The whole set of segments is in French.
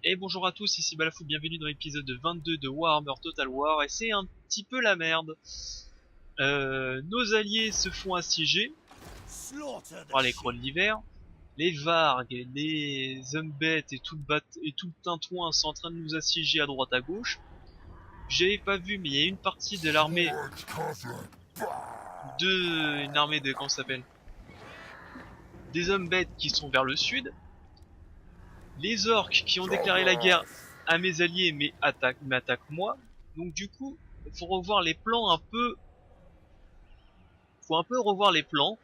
Et bonjour à tous, ici Balafou, bienvenue dans l'épisode 22 de Warhammer Total War, et c'est un petit peu la merde. Nos alliés se font assiéger par les crocs de l'hiver, les Vargs, les Umbet et tout le tintouin sont en train de nous assiéger à droite à gauche. J'avais pas vu, mais il y a une partie de l'armée une armée de, comment ça s'appelle, des Umbet qui sont vers le sud, les orques qui ont déclaré la guerre à mes alliés mais m'attaquent moi. Donc du coup, faut revoir les plans un peu. Faut un peu revoir les plans.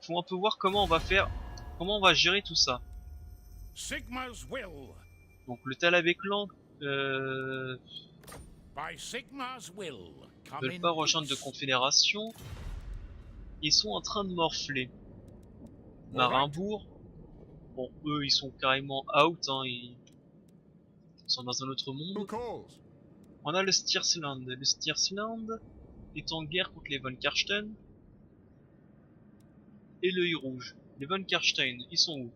Faut un peu voir comment on va faire, comment on va gérer tout ça. Sigma's will. Donc le Talabeclan By Sigma's will, come veulent in pas rejoindre de peace. confédération. Ils sont en train de morfler. Marimbourg, bon eux ils sont carrément out, hein, ils sont dans un autre monde. On a le Stiersland. Le Stiersland est en guerre contre les Von Karsten et l'œil rouge. Les Von Karstein, ils sont où?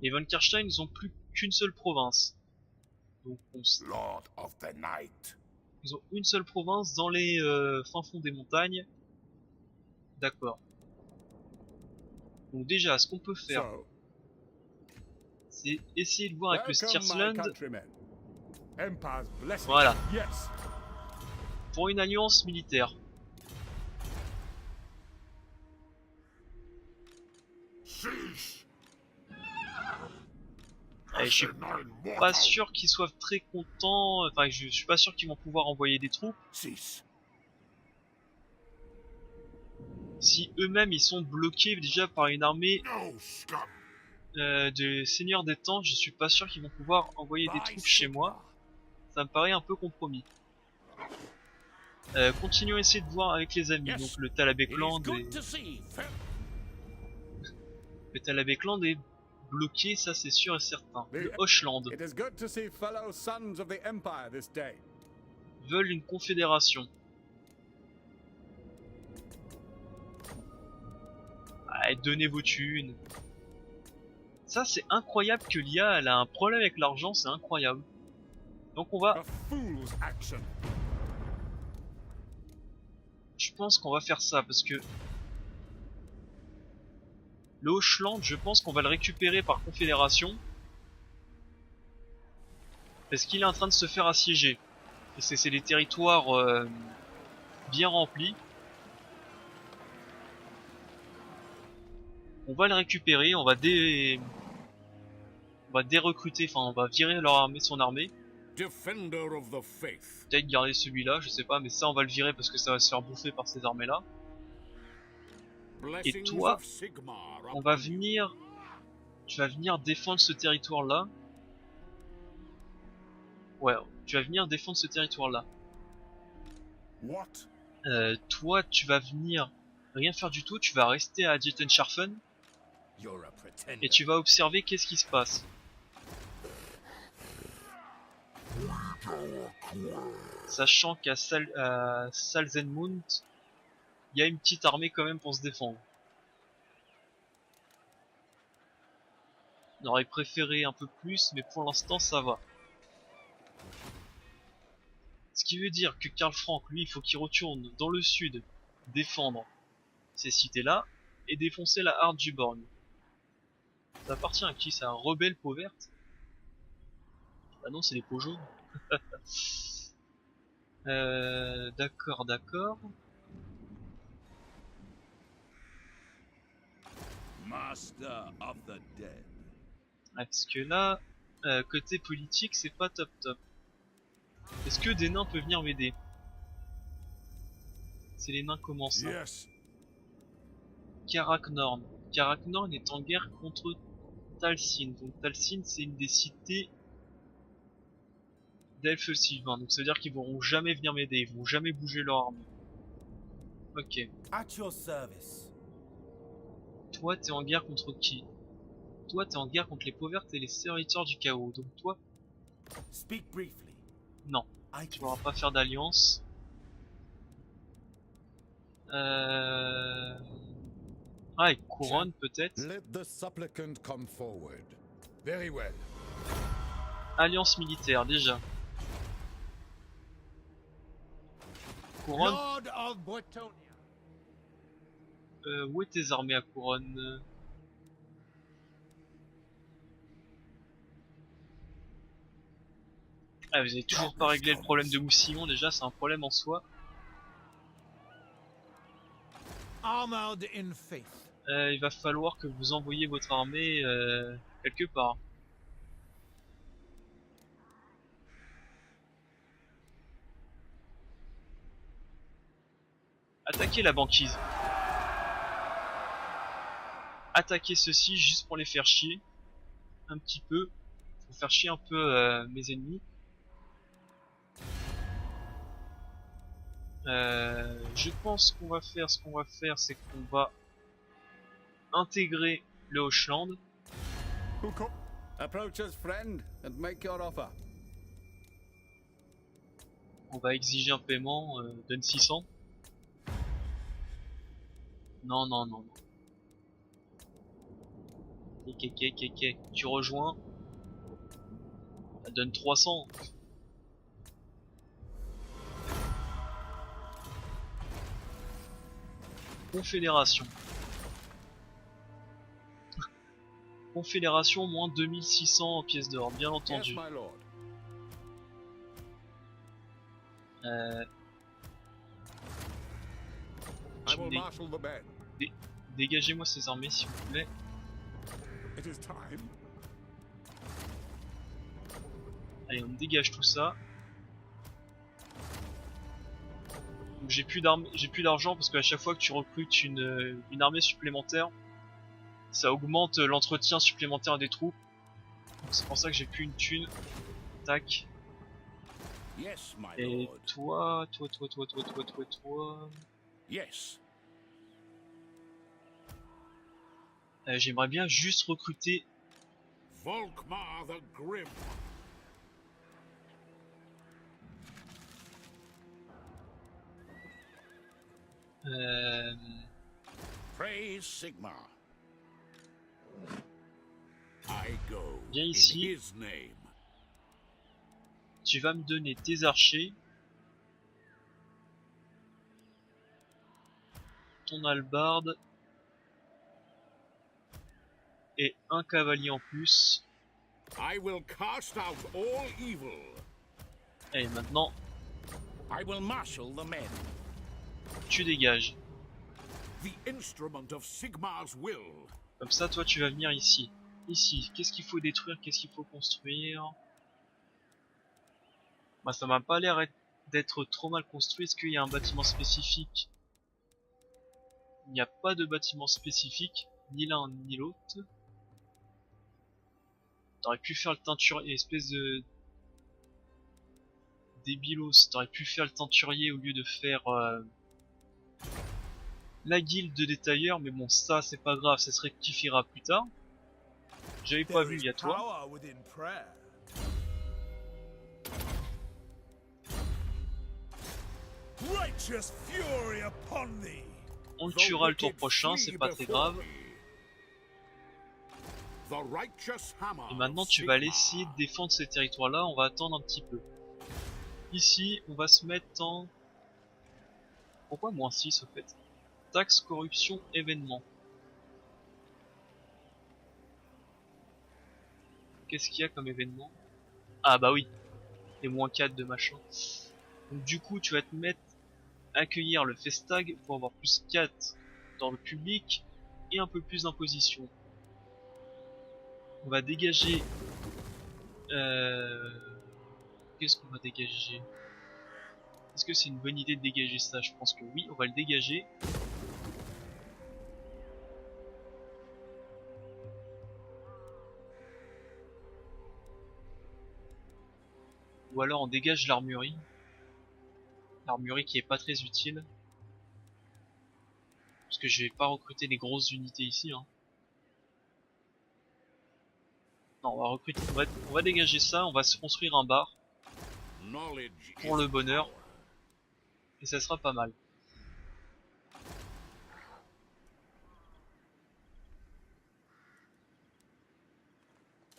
Les Von Karstein, ils ont plus qu'une seule province. Donc Lord of the Night. ils ont une seule province dans les fins fonds des montagnes. D'accord. Donc déjà, ce qu'on peut faire, c'est essayer de voir avec le Stiersland. Voilà. Pour une alliance militaire. Et je suis pas sûr qu'ils soient très contents. Enfin, je suis pas sûr qu'ils vont pouvoir envoyer des troupes. Si eux-mêmes ils sont bloqués déjà par une armée de seigneurs des temps, je suis pas sûr qu'ils vont pouvoir envoyer des troupes chez moi. Ça me paraît un peu compromis. Continuons à essayer de voir avec les amis. Donc le Talabecland est bloqué, ça c'est sûr et certain. Le Hochland veulent une confédération. Allez, donnez vos thunes. Ça c'est incroyable que l'IA elle a un problème avec l'argent, c'est incroyable. Donc on va... Je pense qu'on va faire ça parce que... Le Hochland, je pense qu'on va le récupérer par confédération. Parce qu'il est en train de se faire assiéger. Et c'est des territoires bien remplis. On va le récupérer, on va dérecruter, enfin on va virer leur armée, son armée. Peut-être garder celui-là, je sais pas, mais ça on va le virer parce que ça va se faire bouffer par ces armées-là. Et toi, on va venir... Tu vas venir défendre ce territoire-là. Ouais, tu vas venir défendre ce territoire-là. Toi, tu vas venir rien faire du tout, tu vas rester à Dietenschaffen. Et tu vas observer qu'est-ce qui se passe. Sachant qu'à Salzenmund, il y a une petite armée quand même pour se défendre. On aurait préféré un peu plus, mais pour l'instant ça va. Ce qui veut dire que Karl Frank, lui, il faut qu'il retourne dans le sud, défendre ces cités-là, et défoncer la harde du Born. Ça appartient à qui? C'est un rebelle peau verte? Ah non, c'est les peaux jaunes. D'accord, d'accord. Master of the Dead. Parce que là, côté politique, c'est pas top top. Est-ce que des nains peuvent venir m'aider? C'est les nains comment ça? Karaknorn. Karaknorn est en guerre contre Talsin. Donc Talsin c'est une des cités d'elfes sylvains. Donc ça veut dire qu'ils vont jamais venir m'aider, ils vont jamais bouger leur armée. Ok. At your service. Toi t'es en guerre contre qui? Toi t'es en guerre contre les peaux vertes et les serviteurs du chaos. Donc toi... Speak briefly. Non. Tu pourras pas faire d'alliance. Ah, et couronne peut-être. Let the supplicant come forward. Very well. Alliance militaire déjà. Couronne. Lord of Bretonia. Où est tes armées à couronne? Ah, vous avez toujours pas réglé le problème de Moussillon, déjà c'est un problème en soi. Armored in faith. Il va falloir que vous envoyiez votre armée quelque part. Attaquez la banquise. Attaquez ceux-ci juste pour les faire chier. Un petit peu. Pour faire chier un peu mes ennemis. Je pense qu'on va faire, ce qu'on va faire, c'est qu'on va intégrer le Hochland. Approach us, friend, and make your offer. On va exiger un paiement, donne 600. Non, non, non, non. Ok, tu rejoins. Donne 300. Confédération. Confédération, moins 2600 pièces d'or, bien entendu. Yes, my lord. I will marshal the men. Dégagez-moi ces armées s'il vous plaît. It is time. Allez, on dégage tout ça. Donc j'ai plus d'argent parce qu'à chaque fois que tu recrutes une armée supplémentaire, ça augmente l'entretien supplémentaire des troupes. C'est pour ça que j'ai plus une thune. Tac. Yes, my Et lord. toi. Yes. J'aimerais bien juste recruter. Volkmar the Grim. Praise Sigmar. I go Viens in ici. his name. Tu vas me donner tes archers, ton hallebarde et un cavalier en plus. I will cast out all evil. Et maintenant, I will marshal the men. tu dégages. The instrument of Sigmar's will. Comme ça, toi, tu vas venir ici. Ici, qu'est-ce qu'il faut détruire, qu'est-ce qu'il faut construire? Bah, ça m'a pas l'air d'être trop mal construit. Est-ce qu'il y a un bâtiment spécifique? Il n'y a pas de bâtiment spécifique, ni l'un ni l'autre. T'aurais pu faire le teinturier, espèce de débilos. T'aurais pu faire le teinturier au lieu de faire la guilde de détailleurs, mais bon, ça c'est pas grave, ça se rectifiera plus tard. J'avais pas vu, il y a toi. Power within prayer. Righteous fury upon thee. On le tuera le tour prochain, c'est pas très grave. Et maintenant tu vas aller essayer de défendre ces territoires là, on va attendre un petit peu. Ici on va se mettre en... Pourquoi moins 6 au fait? Taxe, corruption, événement. Qu'est-ce qu'il y a comme événement? Ah bah oui, les moins 4 de machin. Donc du coup tu vas te mettre à accueillir le Festag pour avoir plus 4 dans le public et un peu plus d'imposition. On va dégager... Qu'est-ce qu'on va dégager? Est-ce que c'est une bonne idée de dégager ça? Je pense que oui, on va le dégager. Ou alors on dégage l'armurerie. L'armurerie qui est pas très utile. Parce que je vais pas recruter les grosses unités ici. Hein. Non, on va recruter, on va dégager ça, on va se construire un bar. Pour le bonheur. Et ça sera pas mal.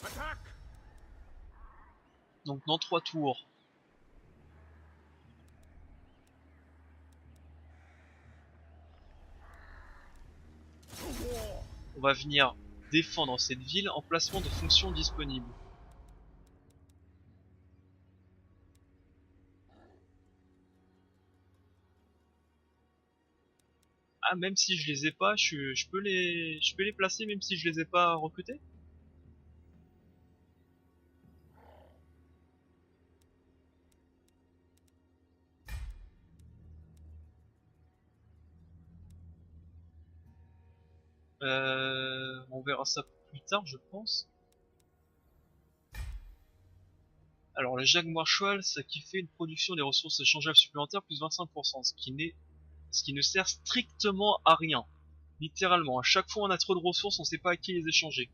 Attack! Donc dans 3 tours. On va venir défendre cette ville. Emplacement de fonctions disponibles. Ah, même si je les ai pas, je peux les placer même si je les ai pas recrutés? On verra ça plus tard, je pense. Alors, le Jaguar Marshall, ça qui fait une production des ressources échangeables supplémentaires plus 25%, ce qui ne sert strictement à rien. Littéralement, à chaque fois on a trop de ressources, on sait pas à qui les échanger.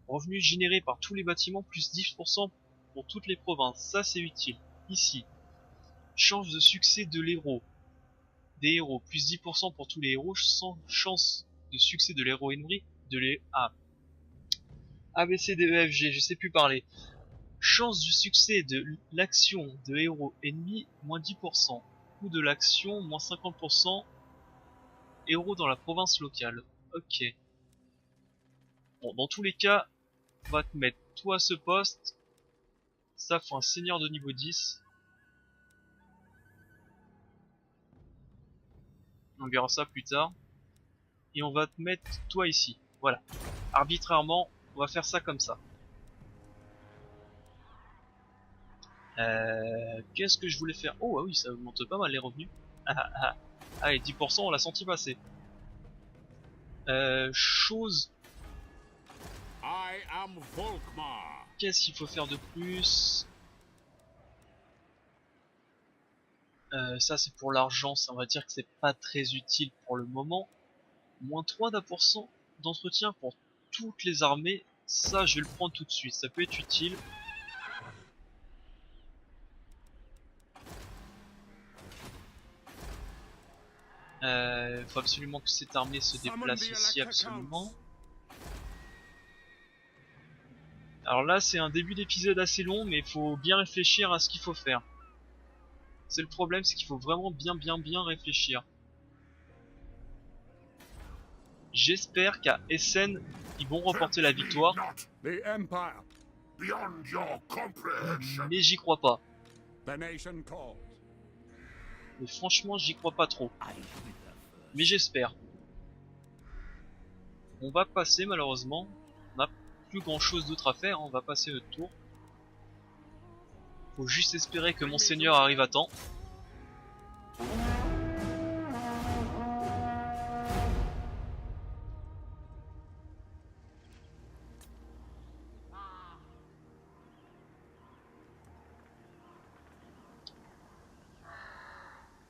Revenus générés par tous les bâtiments plus 10% pour toutes les provinces, ça c'est utile. Ici, chance de succès de l'héros. Des héros, plus 10% pour tous les héros, sans chance de succès de l'héroïnerie, de les... Ah. A, B, C, D, E, F, G, je sais plus parler. Chance du succès de l'action de héros ennemis, moins 10%. Coût de l'action, moins 50%. Héros dans la province locale. Ok. Bon, dans tous les cas, on va te mettre toi à ce poste. Ça faut un seigneur de niveau 10. On verra ça plus tard. Et on va te mettre toi ici. Voilà. Arbitrairement, on va faire ça comme ça. Qu'est-ce que je voulais faire? Oh, ah oui, ça augmente pas mal les revenus. Allez, 10%, on l'a senti passer. Chose. I am Volkmar. Qu'est-ce qu'il faut faire de plus? Ça c'est pour l'argent, ça on va dire que c'est pas très utile pour le moment. Moins 3 d'% d'entretien pour toutes les armées, ça je vais le prendre tout de suite, ça peut être utile. Faut absolument que cette armée se déplace ici, absolument. Alors là c'est un début d'épisode assez long, mais il faut bien réfléchir à ce qu'il faut faire. C'est le problème, c'est qu'il faut vraiment bien réfléchir. J'espère qu'à Essen, ils vont remporter la victoire. The Empire, Beyond your comprehension. Mais j'y crois pas. the nation calls. Mais franchement, j'y crois pas trop. Mais j'espère. On va passer malheureusement. On n'a plus grand chose d'autre à faire. On va passer notre tour. Faut juste espérer que Monseigneur arrive à temps.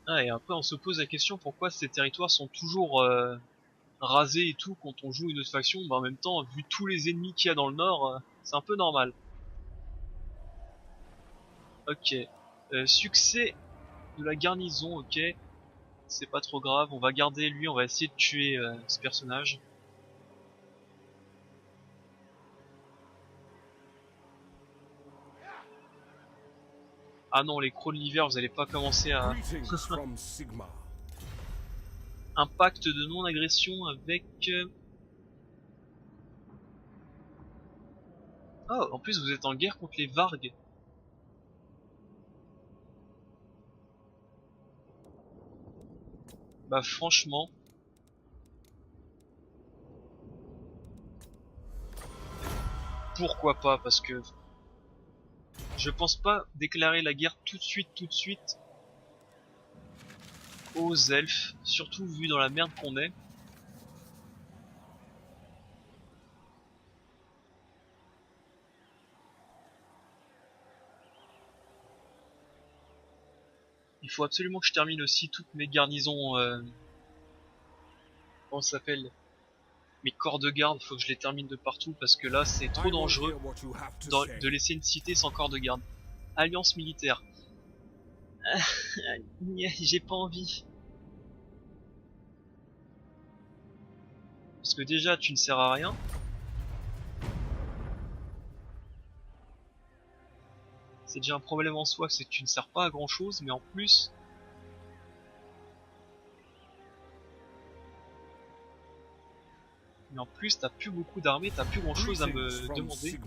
Ah, et après on se pose la question pourquoi ces territoires sont toujours rasés et tout quand on joue une autre faction. Bah en même temps, vu tous les ennemis qu'il y a dans le nord, c'est un peu normal. Ok. Succès de la garnison, ok. C'est pas trop grave, on va garder lui, on va essayer de tuer ce personnage. Ah non, les crocs de l'hiver, vous allez pas commencer à... Greetings from Sigmar. Un pacte de non-agression avec... Oh, en plus vous êtes en guerre contre les Vargs. Bah franchement... Pourquoi pas, parce que... Je pense pas déclarer la guerre tout de suite aux elfes, surtout vu dans la merde qu'on est. Il faut absolument que je termine aussi toutes mes garnisons, comment ça s'appelle, mes corps de garde, faut que je les termine de partout parce que là c'est trop I will dangereux hear what you have to say. de laisser une cité sans corps de garde. Alliance militaire. J'ai pas envie. Parce que déjà tu ne sers à rien. C'est déjà un problème en soi, c'est que tu ne sers pas à grand chose, mais en plus... t'as plus beaucoup d'armées, t'as plus grand chose à me demander.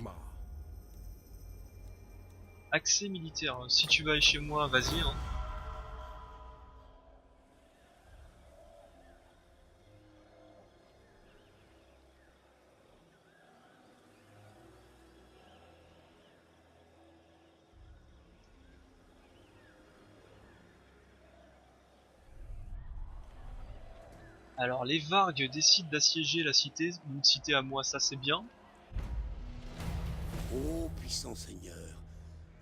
Accès militaire, si tu vas aller chez moi, vas-y. Hein. Alors les Vargs décident d'assiéger la cité, une cité à moi, ça c'est bien. Ô puissant seigneur,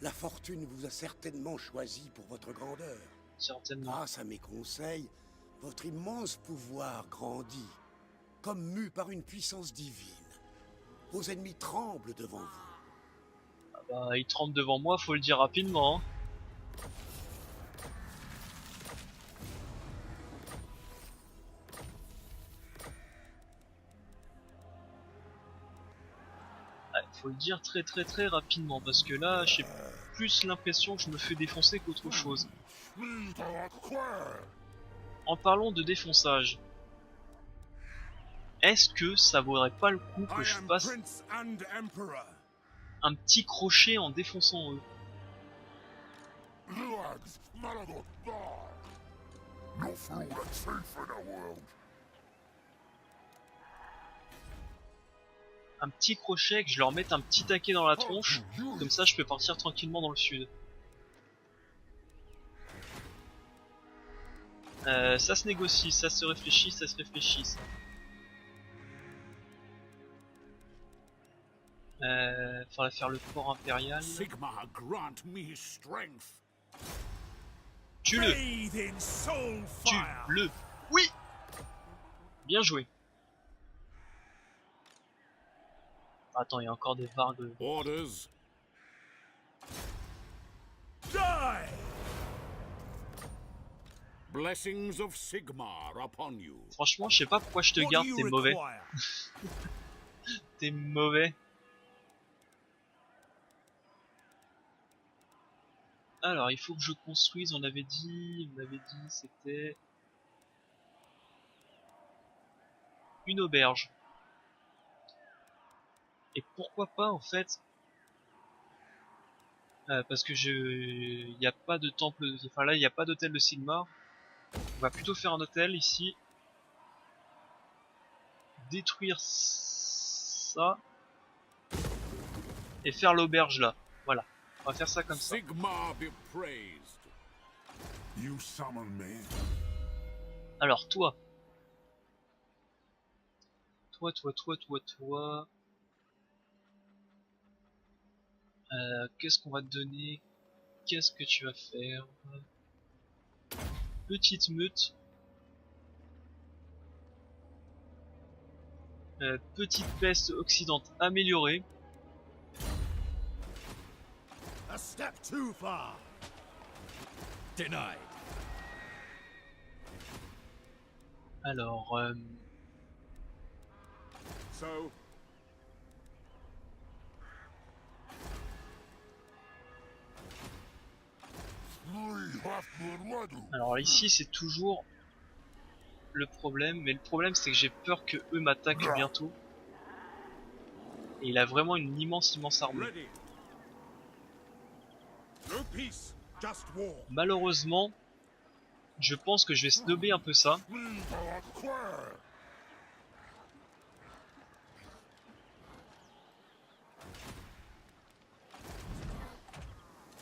la fortune vous a certainement choisi pour votre grandeur. Certainement. Grâce à mes conseils, votre immense pouvoir grandit, comme mu par une puissance divine. Vos ennemis tremblent devant vous. Ah bah, ils tremblent devant moi, faut le dire rapidement. Hein. Faut le dire très rapidement parce que là j'ai plus l'impression que je me fais défoncer qu'autre chose. En parlant de défonçage, est-ce que ça vaudrait pas le coup que je fasse un petit crochet en défonçant eux? Un petit crochet, que je leur mette un petit taquet dans la tronche, comme ça je peux partir tranquillement dans le sud. Ça se négocie, ça se réfléchit, ça se réfléchit. Faudrait faire le port impérial. Tue-le! Tue-le! Oui! Bien joué. Attends, il y a encore des Vargs. Orders. Die! Blessings of Sigmar upon you. Franchement, je sais pas pourquoi je te What garde, do you t'es mauvais. require? T'es mauvais. Alors, il faut que je construise, on avait dit c'était une auberge. Et pourquoi pas en fait, parce que il n'y a pas de temple, enfin là il n'y a pas d'hôtel de Sigmar. On va plutôt faire un hôtel ici. Détruire ça et faire l'auberge là. Voilà, on va faire ça comme ça. Sigmar be praised. You summon me. Alors toi, qu'est-ce qu'on va te donner? Qu'est-ce que tu vas faire? Petite meute. Petite peste oxydante améliorée. A step too far. Denied. Alors, So, alors ici c'est toujours le problème, mais le problème c'est que j'ai peur que eux m'attaquent bientôt. Et il a vraiment une immense armée. ready. No peace, just war. Malheureusement, je pense que je vais snobber un peu ça.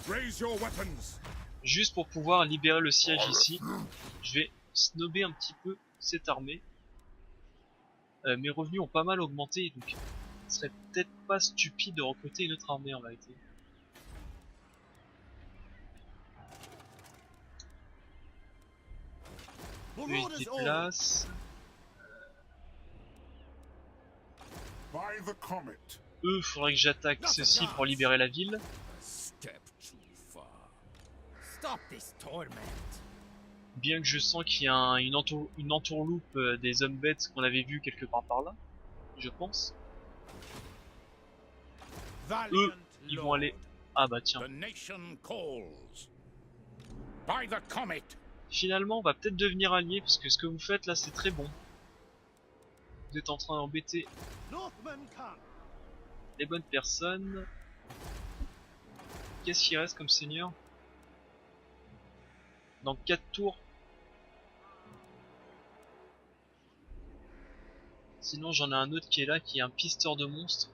Raise your weapons. Juste pour pouvoir libérer le siège ici. Je vais snobber un petit peu cette armée. Mes revenus ont pas mal augmenté, donc ce serait peut-être pas stupide de recruter une autre armée en vérité. Eux ils se déplacent. By the comet. Eux, faudrait que j'attaque ceci pour libérer la ville. Step too far. Stop this torment. Bien que je sens qu'il y a une entourloupe des hommes bêtes qu'on avait vu quelque part par là, je pense. Eux, ils vont aller Ah bah tiens. The nation calls. By the comet. Finalement, on va peut-être devenir alliés, parce que ce que vous faites là, c'est très bon. Vous êtes en train d'embêter les bonnes personnes. Qu'est-ce qui reste comme seigneur? Dans 4 tours. Sinon, j'en ai un autre qui est là, qui est un pisteur de monstres.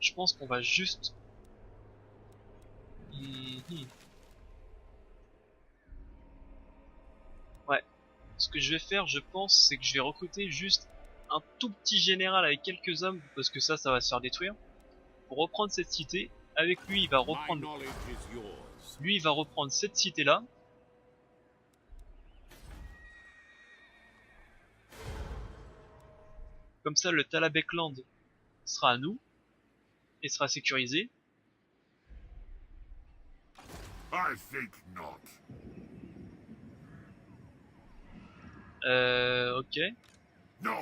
Je pense qu'on va juste... Ouais. Ce que je vais faire, je pense, c'est que je vais recruter juste un tout petit général avec quelques hommes, parce que ça va se faire détruire, pour reprendre cette cité. Avec lui, il va reprendre... Lui, il va reprendre cette cité-là. Comme ça, le Talabekland sera à nous, et sera sécurisé. I think not. Ok. No,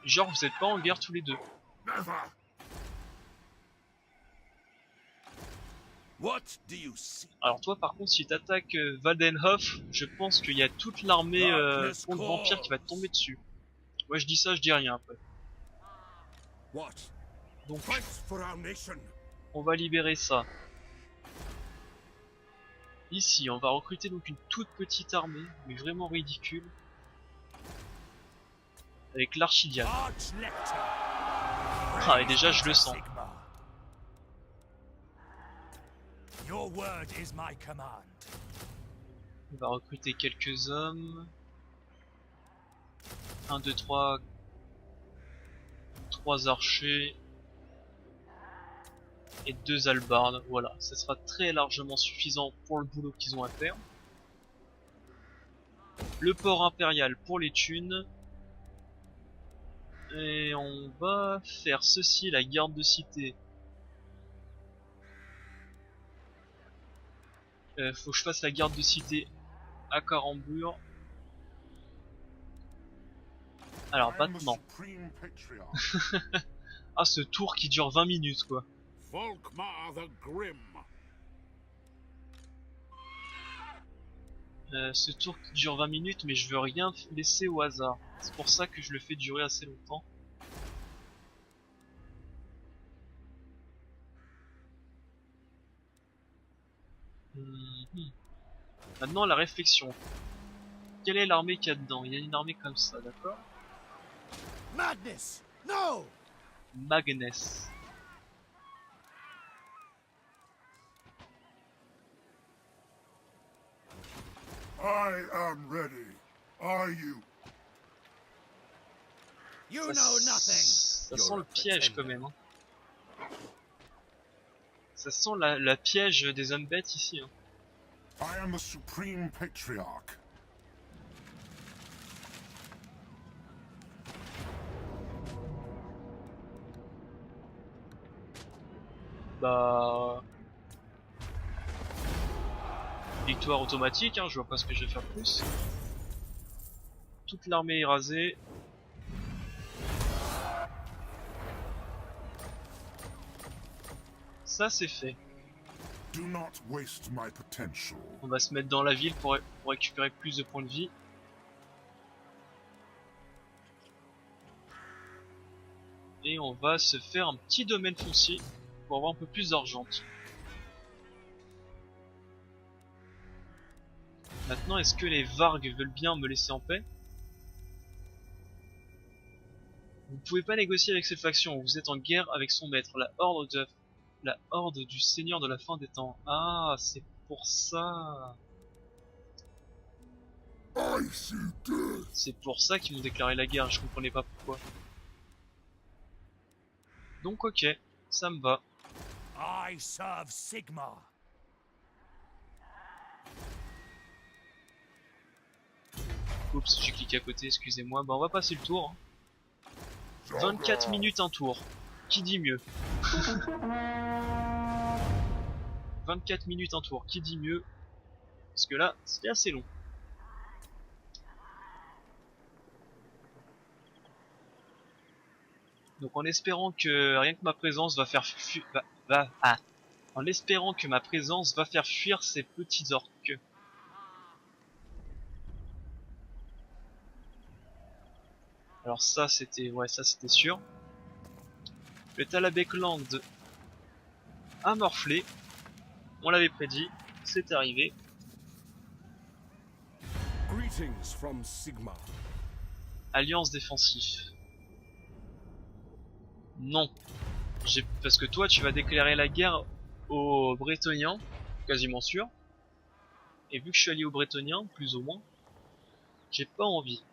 Genre, vous êtes pas en guerre tous les deux. never. What do you see? Alors toi, par contre, si t'attaques Waldenhof, je pense qu'il y a toute l'armée contre vampire qui va te tomber dessus. Moi, je dis ça, je dis rien après. What? Donc, Fight for our nation. on va libérer ça. Ici, on va recruter donc une toute petite armée, mais vraiment ridicule. Avec l'archidiacre. Ah, et déjà, je le sens. Your word is my command. On va recruter quelques hommes. 1, 2, 3. 3 archers. Et 2 hallebardes. Voilà, ça sera très largement suffisant pour le boulot qu'ils ont à faire. Le port impérial pour les thunes. Et on va faire ceci, la garde de cité. Faut que je fasse la garde de cité à Carambure. Alors maintenant. Ah, ce tour qui dure 20 minutes quoi. Volkmar the Grim. Ce tour qui dure 20 minutes, mais je veux rien laisser au hasard. C'est pour ça que je le fais durer assez longtemps. Maintenant la réflexion. Quelle est l'armée qu'il y a dedans? Il y a une armée comme ça, d'accord? Madness! No! Magnus. I am ready. Are you? You know nothing. Ça sent le piège quand même. Hein. Ça sent la piège des hommes bêtes ici. Hein. I am the Supreme Patriarch. Bah... Victoire automatique, hein, je vois pas ce que je vais faire de plus. Toute l'armée est rasée. Ça c'est fait. Do not waste my potential. On va se mettre dans la ville pour récupérer plus de points de vie. Et on va se faire un petit domaine foncier pour avoir un peu plus d'argent. Maintenant, est-ce que les Vargs veulent bien me laisser en paix? Vous pouvez pas négocier avec cette faction, vous êtes en guerre avec son maître, la horde du seigneur de la fin des temps. Ah, c'est pour ça. C'est pour ça qu'ils m'ont déclaré la guerre, je comprenais pas pourquoi. Donc ok, ça me va. I serve Sigmar. Oups, j'ai cliqué à côté, excusez-moi. Bah on va passer le tour. 24 minutes un tour. Qui dit mieux? 24 minutes un tour, qui dit mieux? Parce que là, c'était assez long. Donc en espérant que rien que ma présence va faire en espérant que ma présence va faire fuir ces petits orques. Alors ça c'était sûr. Le Talabekland a morflé. On l'avait prédit, c'est arrivé. Greetings from Sigmar. Alliance défensif. Non. Parce que toi tu vas déclarer la guerre aux Brétoniens, quasiment sûr. Et vu que je suis allié aux Brétoniens, plus ou moins, j'ai pas envie.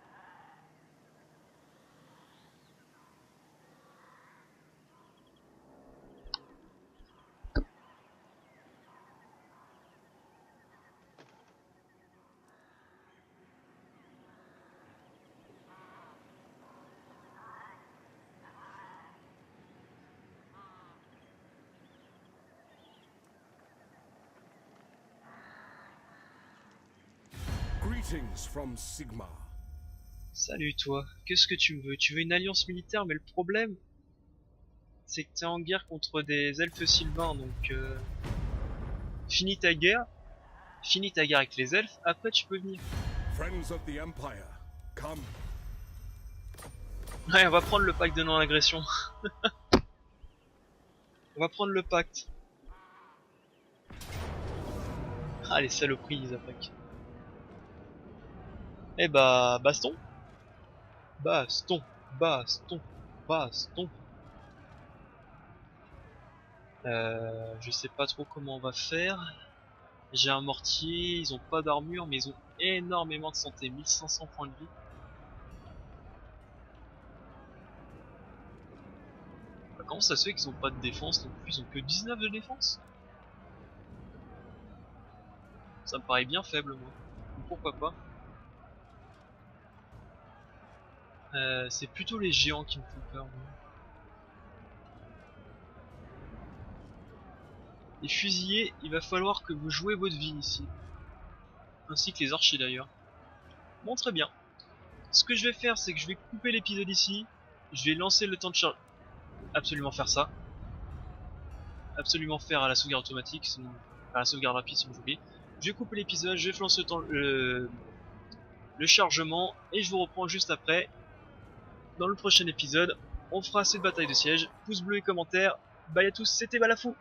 Greetings from Sigmar. Salut toi, qu'est-ce que tu veux? Tu veux une alliance militaire, mais le problème, c'est que t'es en guerre contre des elfes sylvains, donc finis ta guerre avec les elfes, après tu peux venir. Friends of the Empire, come. Ouais, on va prendre le pacte de non-agression. On va prendre le pacte. Ah les saloperies, ils attaquent. Eh bah, baston. Baston, baston, baston. Je sais pas trop comment on va faire. J'ai un mortier, ils ont pas d'armure, mais ils ont énormément de santé, 1500 points de vie. Bah, comment ça se fait qu'ils ont pas de défense non plus? Ils ont que 19 de défense? Ça me paraît bien faible, moi. Donc, pourquoi pas? C'est plutôt les géants qui me font peur, moi. Les fusillés, il va falloir que vous jouez votre vie ici. Ainsi que les archers d'ailleurs. Bon, très bien. Ce que je vais faire, c'est que je vais couper l'épisode ici. Je vais lancer le temps de charge. Absolument faire ça. Absolument faire à la sauvegarde automatique, sinon... à la sauvegarde rapide, sinon j'oublie. Je vais couper l'épisode, je vais lancer le chargement, et je vous reprends juste après. Dans le prochain épisode, on fera cette bataille de siège. Pouce bleu et commentaire. Bye à tous, c'était Balafou.